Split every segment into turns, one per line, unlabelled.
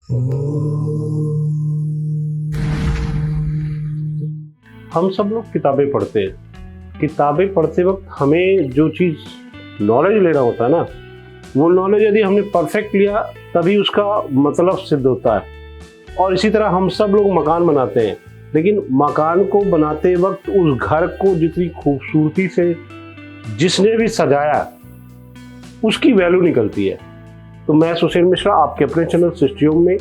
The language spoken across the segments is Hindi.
हम सब लोग किताबें पढ़ते हैं। किताबें पढ़ते वक्त हमें जो चीज़ नॉलेज लेना होता है ना, वो नॉलेज यदि हमने परफेक्ट लिया तभी उसका मतलब सिद्ध होता है। और इसी तरह हम सब लोग मकान बनाते हैं, लेकिन मकान को बनाते वक्त उस घर को जितनी खूबसूरती से जिसने भी सजाया उसकी वैल्यू निकलती है। तो मैं सुशील मिश्रा आपके अपने चैनल सिस्टियोम में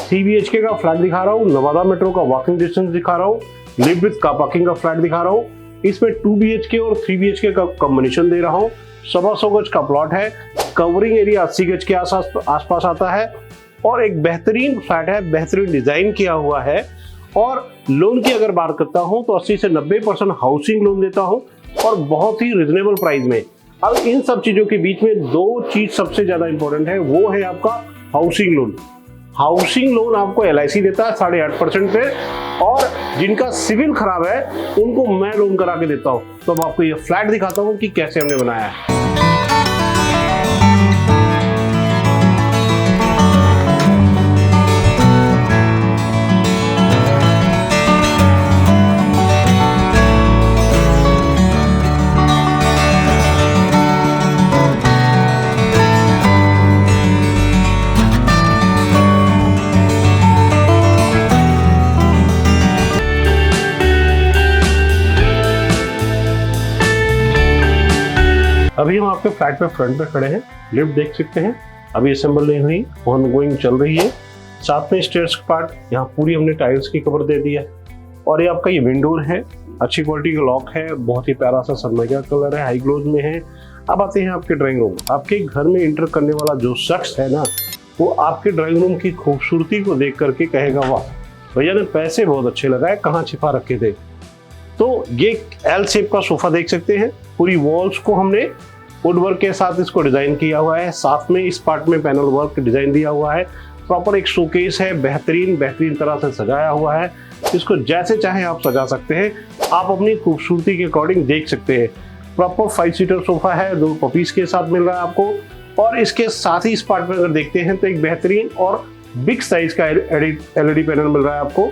3 BHK का फ्लैट दिखा रहा हूँ, नवादा मेट्रो का वॉकिंग डिस्टेंस दिखा रहा हूँ, लिव विद कार पार्किंग का फ्लैट दिखा रहा हूँ। इसमें 2 BHK और 3 BHK का कॉम्बिनेशन दे रहा हूँ। 125 गज का प्लॉट है, कवरिंग एरिया 80 गज के आसपास आता है और एक बेहतरीन फ्लैट है, बेहतरीन डिजाइन किया हुआ है। और लोन की अगर बात करता हूँ तो 80 से 90% हाउसिंग लोन देता हूँ और बहुत ही रिजनेबल प्राइस में। अब इन सब चीजों के बीच में 2 चीज सबसे ज्यादा इंपॉर्टेंट है, वो है आपका हाउसिंग लोन। हाउसिंग लोन आपको LIC देता है 8.5% पे, और जिनका सिविल खराब है उनको मैं लोन करा के देता हूँ। तो अब आपको ये फ्लैट दिखाता हूँ कि कैसे हमने बनाया है। अभी हम आपके फ्लैट पे फ्रंट पे खड़े हैं, लिफ्ट देख सकते हैं, अभी असेंबल नहीं हुई, ऑनगोइंग चल रही है। साथ में स्टेयर्स पार्ट यहाँ पूरी हमने टाइल्स की कवर दे दी है। और ये आपका ये विंडो है, अच्छी क्वालिटी का लॉक है, बहुत ही प्यारा सा सनमाइका कलर है, हाई ग्लोज में है। अब आते हैं आपके ड्राइंग रूम। आपके घर में इंटर करने वाला जो शख्स है ना, वो आपके ड्राइंग रूम की खूबसूरती को देख करके कहेगा वाह भैया ने पैसे बहुत अच्छे लगाए, कहाँ छिपा रखे थे। तो ये L शेप का सोफा देख सकते हैं, पूरी वॉल्स को हमने वुड वर्क के साथ इसको डिजाइन किया हुआ है। साथ में इस पार्ट में पैनल वर्क डिजाइन दिया हुआ है। प्रॉपर एक शोकेस है, बेहतरीन तरह से सजाया हुआ है। इसको जैसे चाहे आप सजा सकते हैं, आप अपनी खूबसूरती के अकॉर्डिंग देख सकते हैं। प्रॉपर 5 सीटर सोफा है, 2 पपीज के साथ मिल रहा है आपको। और इसके साथ ही इस पार्ट में अगर देखते हैं तो एक बेहतरीन और बिग साइज का LED पैनल मिल रहा है आपको।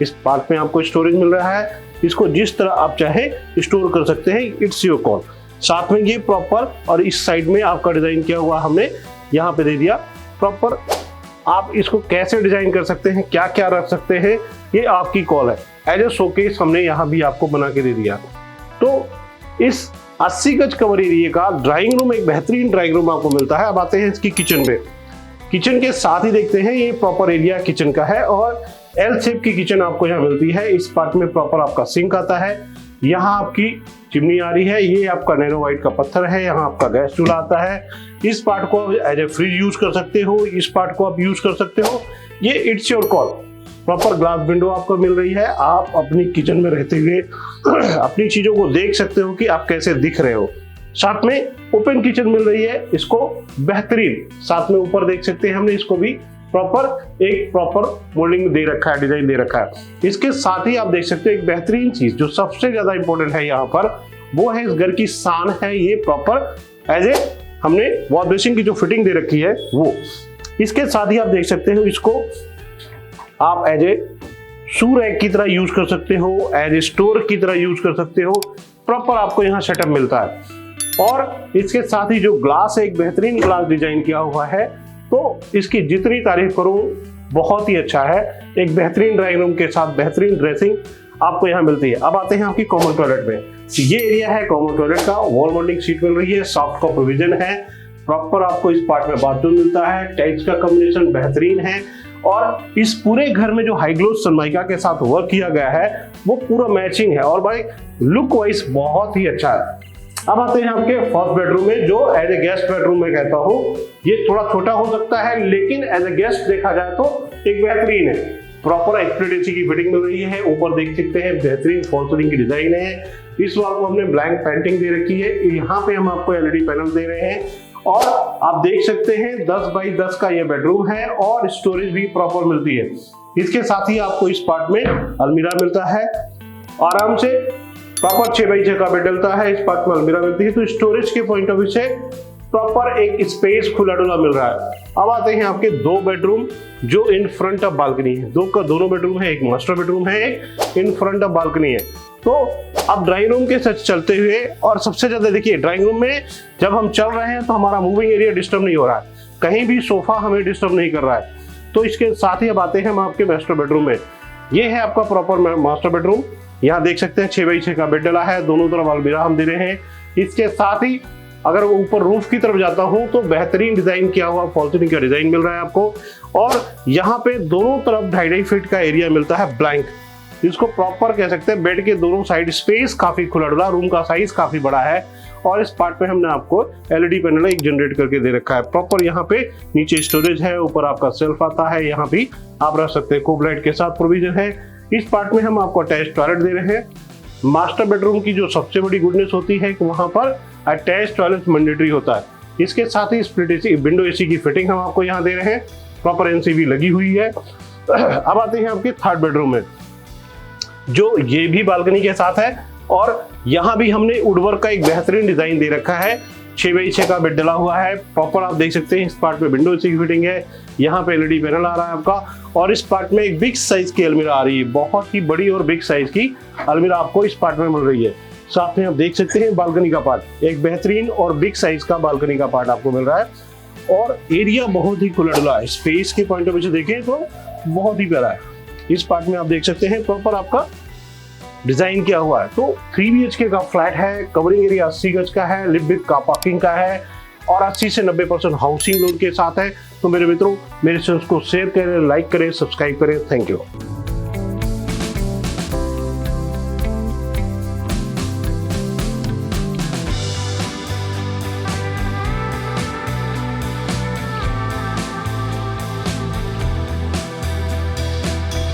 इस पार्ट में आपको स्टोरेज मिल रहा है, इसको जिस तरह आप चाहे स्टोर कर सकते हैं, इट्स योर कॉल। साथ में ये प्रॉपर और इस साइड में आपका डिजाइन किया हुआ हमने यहाँ पे दे दिया प्रॉपर। आप इसको कैसे डिजाइन कर सकते हैं, क्या क्या रख सकते हैं, ये आपकी कॉल है। एज ए शोकेस हमने यहाँ भी आपको बना के दे दिया। तो इस 80 गज कवर एरिया का ड्राइंग रूम, एक बेहतरीन ड्राइंग रूम आपको मिलता है। अब आते हैं इसकी किचन पे। किचन के साथ ही देखते हैं, ये प्रॉपर एरिया किचन का है और L शेप की किचन आपको यहाँ मिलती है। इस पार्ट में प्रॉपर आपका सिंक आता है, यहाँ आपकी चिमनी आ रही है, ये आपका नैनो वाइट का पत्थर है, यहाँ आपका गैस चूल्हा आता है। इस पार्ट को एज ए फ्रिज यूज कर सकते हो, इस पार्ट को आप यूज कर सकते हो, ये it's your call. Proper glass window आपको मिल रही है, आप अपनी किचन में रहते हुए अपनी चीजों को देख सकते हो कि आप कैसे दिख रहे हो। साथ में ओपन किचन मिल रही है, इसको बेहतरीन। साथ में ऊपर देख सकते हैं हमने इसको भी प्रॉपर मोल्डिंग दे रखा है, डिजाइन दे रखा है। इसके साथ ही आप देख सकते हैं एक बेहतरीन चीज जो सबसे ज्यादा इंपॉर्टेंट है यहाँ पर, वो है इस घर की शान है, ये प्रॉपर एज ए हमने वॉश बेसिन की जो फिटिंग दे रखी है वो। इसके साथ ही आप देख सकते हो इसको आप एज ए शू रैक की तरह यूज कर सकते हो, एज ए स्टोर की तरह यूज कर सकते हो। प्रॉपर आपको यहाँ सेटअप मिलता है। और इसके साथ ही जो ग्लास है, एक बेहतरीन ग्लास डिजाइन किया हुआ है, तो इसकी जितनी तारीफ करूं बहुत ही अच्छा है। एक बेहतरीन ड्राइंग रूम के साथ बेहतरीन ड्रेसिंग आपको यहाँ मिलती है। अब आते हैं आपकी कॉमन टॉयलेट में। ये एरिया है कॉमन टॉयलेट का, वॉल माउंटिंग सीट मिल रही है, सॉफ्ट का प्रोविजन है। प्रॉपर आपको इस पार्ट में बाथरूम मिलता है, टाइल्स का कॉम्बिनेशन बेहतरीन है। और इस पूरे घर में जो हाई ग्लोस सनमाइका के साथ वर्क किया गया है वो पूरा मैचिंग है और भाई लुक वाइज बहुत ही अच्छा है। अब आते हैं आपके फर्स्ट बेडरूम में, जो एज ए गेस्ट बेडरूम में कहता हूँ। ये थोड़ा छोटा हो सकता है, लेकिन एज ए गेस्ट देखा जाए तो एक बेहतरीन है। प्रॉपर एक्सप्रेड की फिटिंग मिल रही है, ऊपर देख सकते हैं बेहतरीन फॉल सीलिंग की डिजाइन है। इस वॉल को हमने ब्लैंक पेंटिंग दे रखी है, यहाँ पे हम आपको LED पैनल दे रहे हैं। और आप देख सकते हैं 10 बाई 10 का ये बेडरूम है और स्टोरेज भी प्रॉपर मिलती है। इसके साथ ही आपको इस पार्ट में अलमीरा मिलता है, आराम से प्रॉपर 6 बाई 6 का बेड डलता है, इस पार्ट में अलमीरा मिलती है। तो स्टोरेज के पॉइंट ऑफ व्यू से प्रॉपर एक स्पेस खुला डुला मिल रहा है। अब आते हैं आपके 2 बेडरूम जो इन फ्रंट ऑफ बालकनी है। दोनों बेडरूम है, एक मास्टर बेडरूम है, एक इन फ्रंट ऑफ बालकनी है। तो अब ड्राइंग रूम के साथ चलते हुए, और सबसे ज्यादा देखिए ड्राइंग रूम में जब हम चल रहे हैं तो हमारा मूविंग एरिया डिस्टर्ब नहीं हो रहा है, कहीं भी सोफा हमें डिस्टर्ब नहीं कर रहा है। तो इसके साथ ही अब आते हैं हम आपके मास्टर बेडरूम में। ये है आपका प्रॉपर मास्टर बेडरूम। यहाँ देख सकते हैं 6x6 का बेड डला है, दोनों तरफ अलमीरा हम दे रहे हैं। इसके साथ ही अगर ऊपर रूफ की तरफ जाता हूं तो बेहतरीन डिजाइन किया हुआ फॉल सीलिंग का डिजाइन मिल रहा है आपको। और यहाँ पे दोनों तरफ 2.5 फीट का एरिया मिलता है ब्लैंक, इसको प्रॉपर कह सकते हैं। बेड के दोनों साइड स्पेस काफी खुला डुला, रूम का साइज काफी बड़ा है। और इस पार्ट में हमने आपको एलईडी पैनल एक जनरेट करके दे रखा है प्रॉपर। यहाँ पे नीचे स्टोरेज है, ऊपर आपका सेल्फ आता है, यहाँ भी आप रख सकते हैं, कोब लाइट के साथ प्रोविजन है। इस पार्ट में हम आपको अटैच टॉयलेट दे रहे हैं। मास्टर बेडरूम की जो सबसे बड़ी गुडनेस होती है कि वहां पर अटैच टॉयलेट मैंडेटरी होता है। इसके साथ ही स्प्लिट एसी, विंडो एसी की फिटिंग हम आपको यहाँ दे रहे हैं, प्रॉपर एनसीबी लगी हुई है। अब आते हैं आपके 3rd बेडरूम में, जो ये भी बालकनी के साथ है। और यहाँ भी हमने वुडवर्क का एक बेहतरीन डिजाइन दे रखा है। 6x6 का बेड डला हुआ है प्रॉपर, आप देख सकते हैं। इस पार्ट में विंडो एसी की फिटिंग है, यहाँ पे एलईडी पैनल आ रहा है आपका। और इस पार्ट में एक बिग साइज की अलमीरा आ रही है, बहुत ही बड़ी और बिग साइज की अलमीरा आपको इस पार्ट में मिल रही है। साथ में आप देख सकते हैं बालकनी का पार्ट, एक बेहतरीन और बिग साइज का बालकनी का पार्ट आपको मिल रहा है। और एरिया बहुत ही खुला डुला है, स्पेस के पॉइंट ऑफ व्यू से देखें तो बहुत ही प्यारा है। इस पार्ट में आप देख सकते हैं प्रॉपर आपका डिजाइन किया हुआ है। तो 3 BHK का फ्लैट है, कवरिंग एरिया 80 गज का है, लिफ्ट विद कार पार्किंग का है और 80 से 90% हाउसिंग लोन के साथ है। तो मेरे मित्रों, मेरे चैनल को शेयर करें, लाइक करें, सब्सक्राइब करें। Thank you.